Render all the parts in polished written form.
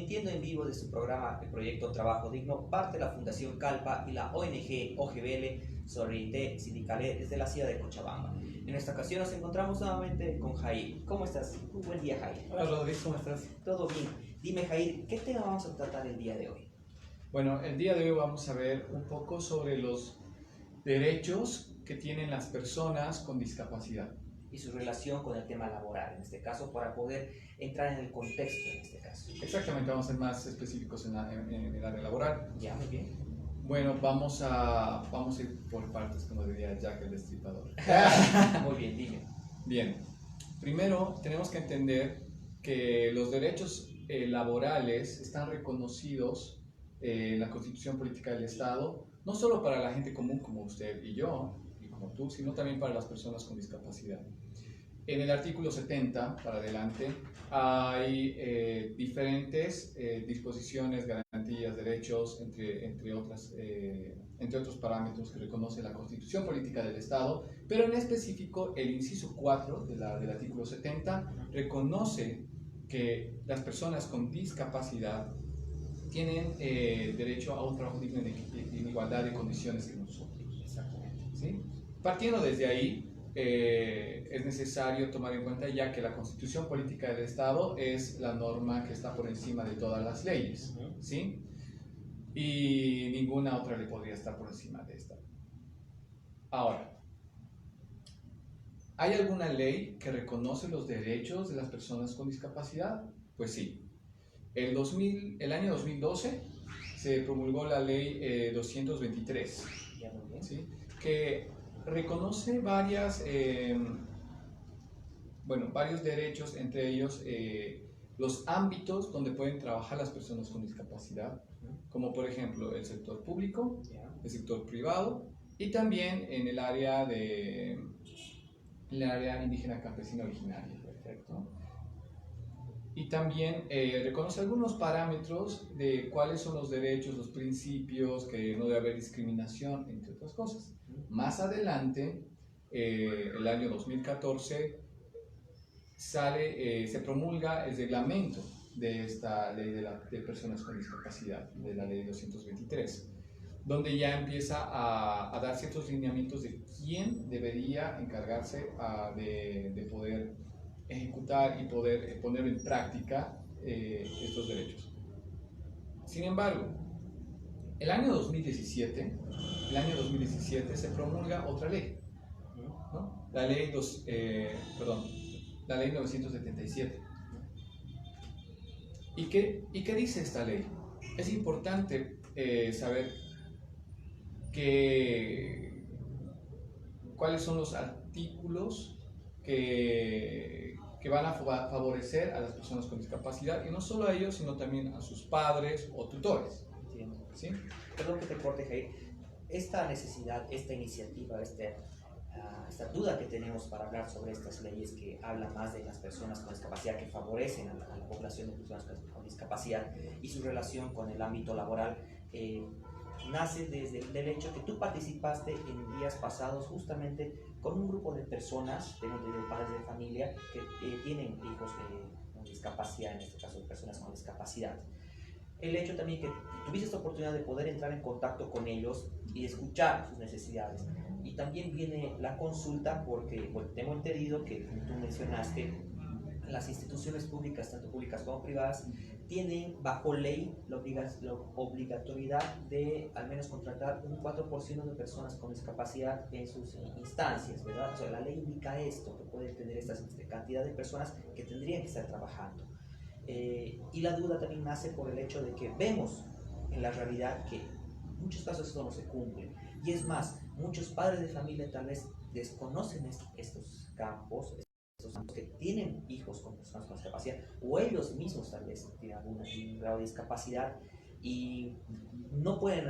Transmitiendo en vivo de su programa el proyecto Trabajo Digno, parte de la Fundación Calpa y la ONG OGBL Solidarité Sindicale desde la ciudad de Cochabamba. En esta ocasión nos encontramos nuevamente con Jair. ¿Cómo estás? Muy buen día, Jair. Hola, Rodrigo, ¿cómo estás? Todo bien. Dime, Jair, ¿qué tema vamos a tratar el día de hoy? Bueno, el día de hoy vamos a ver un poco sobre los derechos que tienen las personas con discapacidad. Y su relación con el tema laboral, en este caso, para poder entrar en el contexto, en este caso. Exactamente, vamos a ser más específicos en el área laboral. Ya, muy bien. Bueno, vamos a ir por partes, como diría Jack el Destripador. Muy bien, dime. Bien, primero tenemos que entender que los derechos laborales están reconocidos en la Constitución Política del Estado, no solo para la gente común como usted y yo, y como tú, sino también para las personas con discapacidad. En el artículo 70, para adelante, hay diferentes disposiciones, garantías, derechos, entre otros parámetros que reconoce la Constitución Política del Estado, pero en específico el inciso 4 del artículo 70 reconoce que las personas con discapacidad tienen derecho a un trabajo digno en igualdad de condiciones que nosotros. Exactamente. ¿Sí? Partiendo desde ahí, es necesario tomar en cuenta ya que la Constitución Política del Estado es la norma que está por encima de todas las leyes, ¿sí? Y ninguna otra ley podría estar por encima de esta. Ahora, ¿hay alguna ley que reconoce los derechos de las personas con discapacidad? Pues sí. El año 2012 se promulgó la ley 223, ¿sí? Que reconoce varios derechos, entre ellos los ámbitos donde pueden trabajar las personas con discapacidad, como por ejemplo el sector público, el sector privado y también en el área indígena campesina originaria. Perfecto. Y también reconoce algunos parámetros de cuáles son los derechos, los principios, que no debe haber discriminación, entre otras cosas. Más adelante, el año 2014, se promulga el reglamento de esta ley de personas con discapacidad, de la ley 223, donde ya empieza a dar ciertos lineamientos de quién debería encargarse de poder ejecutar y poder poner en práctica estos derechos. Sin embargo, el año 2017 se promulga otra ley, ¿no? La ley 977. ¿Y qué dice esta ley? Es importante saber cuáles son los artículos que van a favorecer a las personas con discapacidad, y no solo a ellos, sino también a sus padres o tutores. Entiendo. ¿Sí? Perdón que te corte, Jair. Esta necesidad, esta iniciativa, esta duda que tenemos para hablar sobre estas leyes que hablan más de las personas con discapacidad, que favorecen a la población de personas con discapacidad y su relación con el ámbito laboral, nace desde el hecho que tú participaste en días pasados justamente con un grupo de personas, de padres de familia, que tienen hijos con discapacidad, en este caso de personas con discapacidad. El hecho también que tuviste esta oportunidad de poder entrar en contacto con ellos y escuchar sus necesidades. Y también viene la consulta porque, bueno, tengo entendido que, como tú mencionaste, las instituciones públicas, tanto públicas como privadas, tienen bajo ley la obligatoriedad de al menos contratar un 4% de personas con discapacidad en sus instancias, ¿verdad? O sea, la ley indica esto, que puede tener esta cantidad de personas que tendrían que estar trabajando. Y la duda también nace por el hecho de que vemos en la realidad que en muchos casos esto no se cumple. Y es más, muchos padres de familia tal vez desconocen estos campos, que tienen hijos con personas con discapacidad, o ellos mismos tal vez tienen algún grado de discapacidad y no pueden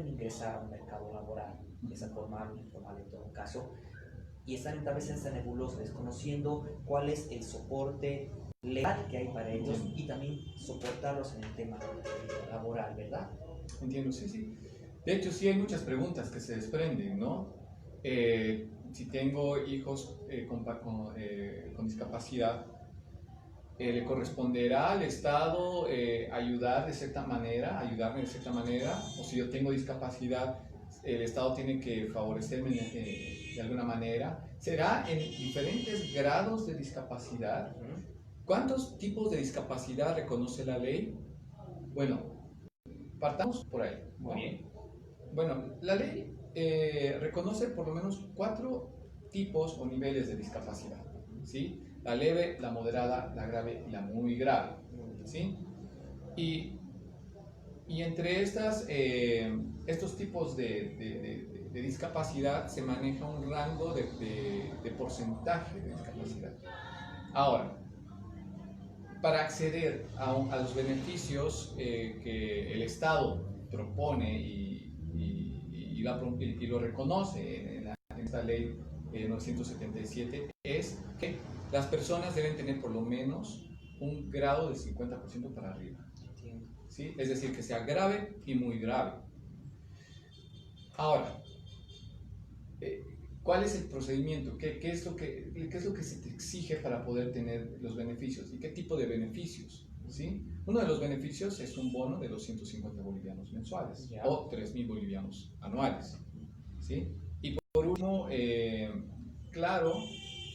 ingresar al mercado laboral, ya sea formal o informal en todo caso, y están tal vez en esta nebulosa, desconociendo cuál es el soporte legal que hay para ellos y también soportarlos en el tema laboral, ¿verdad? Entiendo, sí. De hecho, sí hay muchas preguntas que se desprenden, ¿no? Si tengo hijos con discapacidad, le corresponderá al Estado ayudarme de cierta manera, o si yo tengo discapacidad, el Estado tiene que favorecerme de alguna manera. ¿Será en diferentes grados de discapacidad? ¿Cuántos tipos de discapacidad reconoce la ley? Bueno, partamos por ahí, ¿no? Muy bien. Bueno, la ley reconoce por lo menos 4 tipos o niveles de discapacidad, ¿sí? La leve, la moderada, la grave y la muy grave, ¿sí? Y entre estos tipos de discapacidad se maneja un rango de porcentaje de discapacidad. Ahora, para acceder a los beneficios que el Estado propone y lo reconoce en esta ley 977, es que las personas deben tener por lo menos un grado del 50% para arriba, ¿sí? Es decir, que sea grave y muy grave. Ahora, ¿cuál es el procedimiento? ¿Qué es lo que se te exige para poder tener los beneficios? ¿Y qué tipo de beneficios? ¿Sí? Uno de los beneficios es un bono de 250 bolivianos mensuales, o 3.000 bolivianos anuales, ¿sí? Y por último, claro,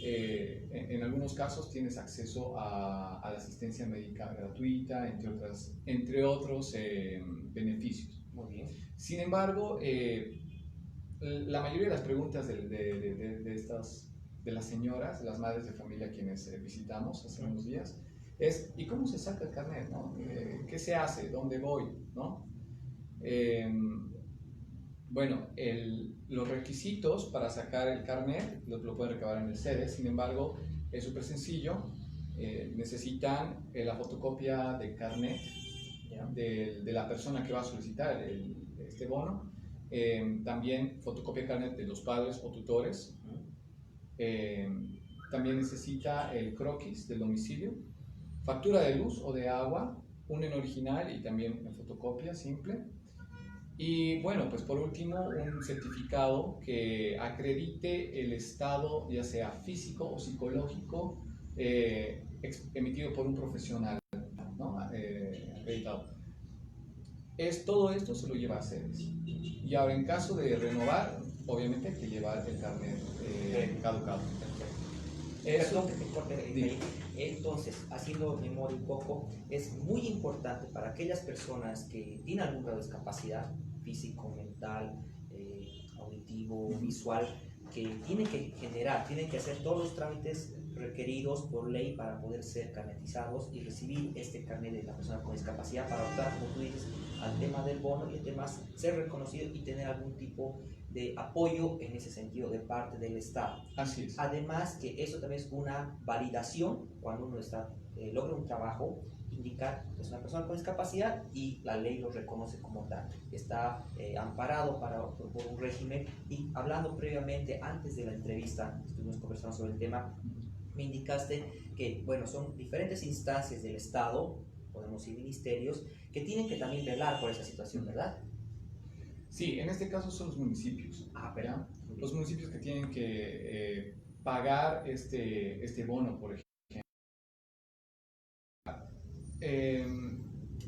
en algunos casos tienes acceso a la asistencia médica gratuita, entre otros beneficios. Muy bien. Sin embargo, la mayoría de las preguntas de las señoras, de las madres de familia a quienes visitamos hace unos días, es ¿y cómo se saca el carnet? ¿No? ¿Qué se hace? ¿Dónde voy? ¿No? Bueno, los requisitos para sacar el carnet lo pueden recabar en el SEDE, sin embargo, es súper sencillo. Necesitan la fotocopia de carnet de la persona que va a solicitar este bono. También fotocopia de carnet de los padres o tutores. También necesita el croquis del domicilio, factura de luz o de agua, un en original y también en fotocopia simple. Y bueno, pues por último, un certificado que acredite el estado, ya sea físico o psicológico, emitido por un profesional, ¿no? Acreditado. Todo esto se lo lleva a CEDES. Y ahora, en caso de renovar, obviamente hay que llevar el carnet caducado. Perdón que te corte ahí. Entonces, haciendo memoria un poco, es muy importante para aquellas personas que tienen algún grado de discapacidad físico, mental, auditivo, visual, que tienen que hacer todos los trámites requeridos por ley para poder ser carnetizados y recibir este carnet de la persona con discapacidad para optar, como tú dices, al tema del bono y además ser reconocido y tener algún tipo de apoyo en ese sentido de parte del Estado. Así es. Además que eso también es una validación cuando uno logra un trabajo, indicar que es una persona con discapacidad y la ley lo reconoce como tal. Está amparado por un régimen. Y hablando previamente, antes de la entrevista, estuvimos conversando sobre el tema, me indicaste que, bueno, son diferentes instancias del Estado, podemos decir ministerios, que tienen que también velar por esa situación, ¿verdad? Sí, en este caso son los municipios. ¿Verdad? Los municipios que tienen que pagar este bono, por ejemplo.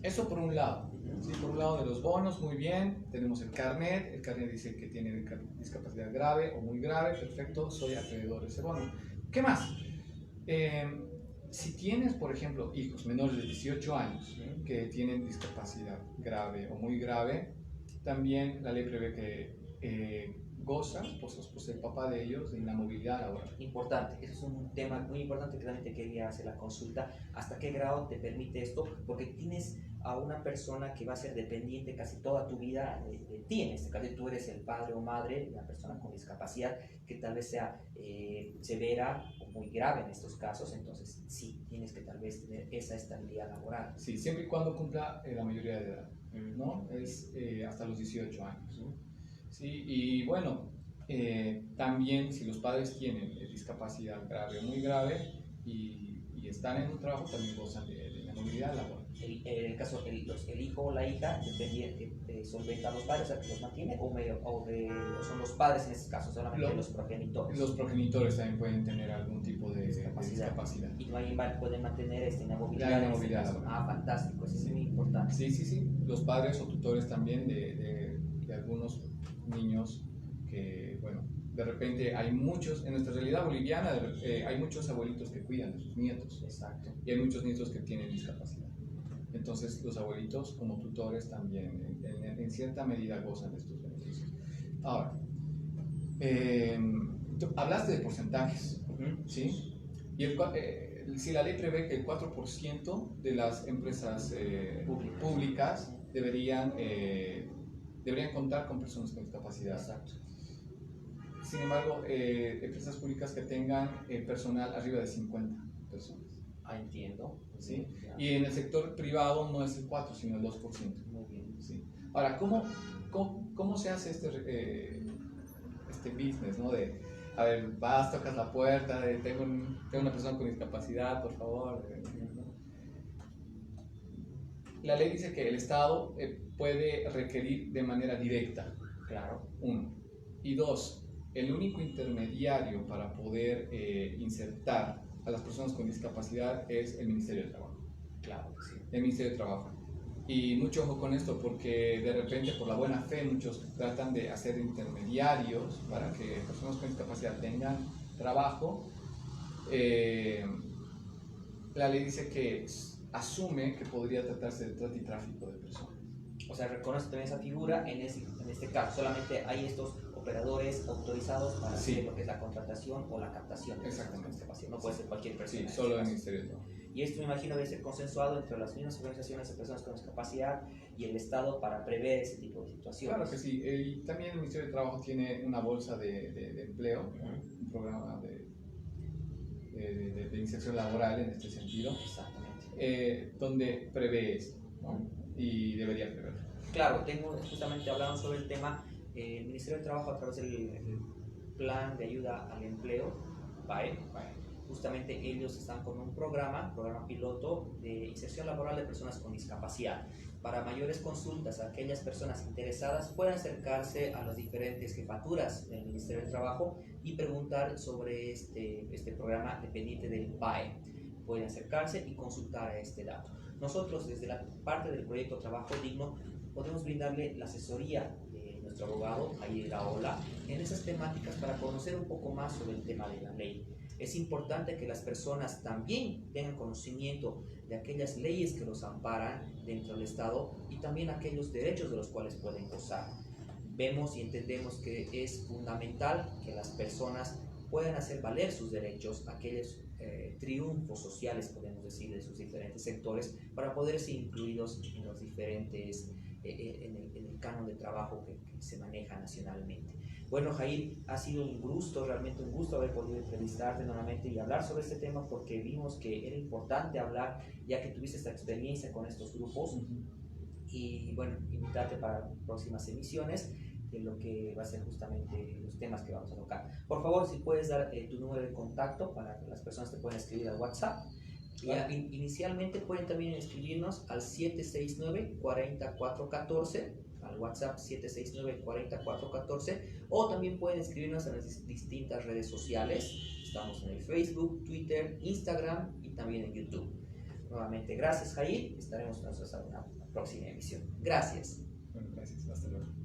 Eso por un lado. Sí, por un lado de los bonos, muy bien, tenemos el carnet dice que tiene discapacidad grave o muy grave, perfecto, soy acreedor de ese bono. ¿Qué más? Si tienes, por ejemplo, hijos menores de 18 años que tienen discapacidad grave o muy grave, también la ley prevé que goza, pues el papá de ellos, de inamovilidad laboral. Importante, eso es un tema muy importante que también te quería hacer la consulta. ¿Hasta qué grado te permite esto? Porque tienes a una persona que va a ser dependiente casi toda tu vida de ti. En este caso, tú eres el padre o madre de una persona con discapacidad que tal vez sea severa o muy grave en estos casos. Entonces, sí, tienes que tal vez tener esa estabilidad laboral. Sí, siempre y cuando cumpla la mayoría de edad, ¿no? Es hasta los 18 años. Sí, y bueno, también si los padres tienen discapacidad grave o muy grave y están en un trabajo, también gozan de la movilidad laboral. en el caso el hijo o la hija solventa a los padres, o sea, que los mantiene, o son los padres en este caso, solamente los progenitores. Los progenitores también pueden tener algún tipo de discapacidad. Y también pueden mantener la movilidad. La movilidad. Fantástico, eso es muy importante. Sí. Los padres o tutores también de algunos niños que, bueno, de repente hay muchos, en nuestra realidad boliviana, hay muchos abuelitos que cuidan de sus nietos. Exacto. Y hay muchos nietos que tienen discapacidad. Entonces, los abuelitos como tutores también en cierta medida gozan de estos beneficios. Ahora, hablaste de porcentajes, ¿sí? Y si la ley prevé que el 4% de las empresas públicas deberían contar con personas con discapacidad. Exacto. Sin embargo, empresas públicas que tengan personal arriba de 50 personas. Entiendo. ¿Sí? Y en el sector privado no es el 4, sino el 2%. Muy bien. ¿Sí? Ahora, ¿cómo se hace este business, ¿no? De, a ver, vas, tocas la puerta, tengo una persona con discapacidad, por favor. La ley dice que el Estado puede requerir de manera directa. Claro. 1. Y 2, el único intermediario para poder insertar a las personas con discapacidad es el Ministerio de Trabajo. Claro, sí. El Ministerio de Trabajo. Y mucho ojo con esto, porque de repente, por la buena fe, muchos tratan de hacer intermediarios para que personas con discapacidad tengan trabajo. La ley dice que asume que podría tratarse de trata y tráfico de personas. O sea, reconoce también esa figura en este caso. Solamente hay estos operadores autorizados para hacer lo que es la contratación o la captación de personas con discapacidad. No puede ser cualquier persona. Sí, solo el Ministerio de Trabajo. Y esto me imagino debe ser consensuado entre las mismas organizaciones de personas con discapacidad y el Estado para prever ese tipo de situaciones. Claro que sí. Y también el Ministerio de Trabajo tiene una bolsa de empleo, un programa de inserción laboral en este sentido. Exactamente. Donde prevé esto, ¿no? Y debería preverlo. Claro, justamente hablando sobre el tema, el Ministerio de Trabajo a través del Plan de Ayuda al Empleo, PAE, justamente ellos están con un programa piloto de inserción laboral de personas con discapacidad. Para mayores consultas, aquellas personas interesadas pueden acercarse a las diferentes jefaturas del Ministerio de Trabajo y preguntar sobre este programa dependiente del PAE. Pueden acercarse y consultar este dato. Nosotros, desde la parte del proyecto Trabajo Digno, podemos brindarle la asesoría de nuestro abogado, Jair Iraola, en esas temáticas para conocer un poco más sobre el tema de la ley. Es importante que las personas también tengan conocimiento de aquellas leyes que los amparan dentro del Estado y también aquellos derechos de los cuales pueden gozar. Vemos y entendemos que es fundamental que las personas puedan hacer valer sus derechos, aquellos triunfos sociales, podemos decir, de sus diferentes sectores, para poder ser incluidos en los diferentes, en el canon de trabajo que se maneja nacionalmente. Bueno, Jair, ha sido un gusto, realmente un gusto haber podido entrevistarte nuevamente y hablar sobre este tema, porque vimos que era importante hablar, ya que tuviste esta experiencia con estos grupos. Y bueno, invitarte para próximas emisiones de lo que va a ser justamente los temas que vamos a tocar. Por favor, si puedes dar tu número de contacto para que las personas te puedan escribir al WhatsApp. Claro. Inicialmente pueden también escribirnos al 769-4414, al WhatsApp 769-4414, o también pueden escribirnos en las distintas redes sociales. Estamos en el Facebook, Twitter, Instagram y también en YouTube. Nuevamente, gracias, Jair. Estaremos nosotros en una próxima emisión. Gracias. Bueno, gracias. Hasta luego.